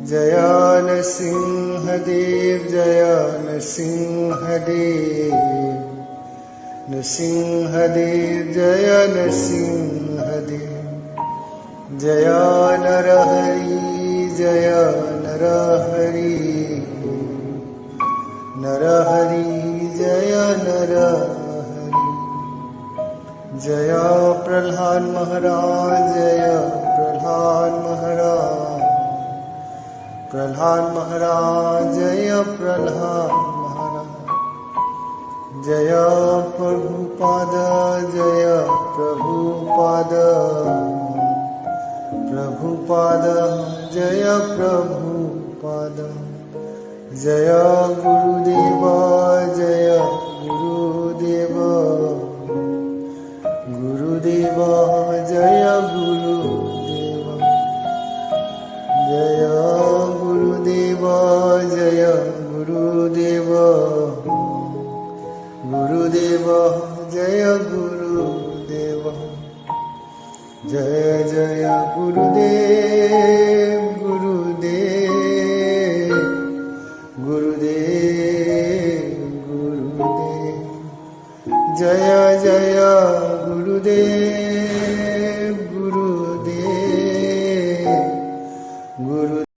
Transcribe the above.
जय नृसिंहदेव जय नृसिंहदेव नृसिंहदेव जय नृसिंहदेव जय नरहरि जय नरहरि नरहरि जय नरहरि जय प्रह्लाद महाराज जय प्रह्लाद महाराज प्रह्लाद महाराज जय प्रह्लाद महाराज जय प्रभुपाद जय प्रभुपाद प्रभुपाद जय प्रभुपाद जय गुरुदेव जय गुरुदेव गुरुदेव जय गुरुदेव जय गुरुदेव जय गुरुदेव गुरुदेव जय गुरुदेव जय जय गुरुदेव गुरुदेव गुरुदेव गुरुदेव जय जय गुरुदेव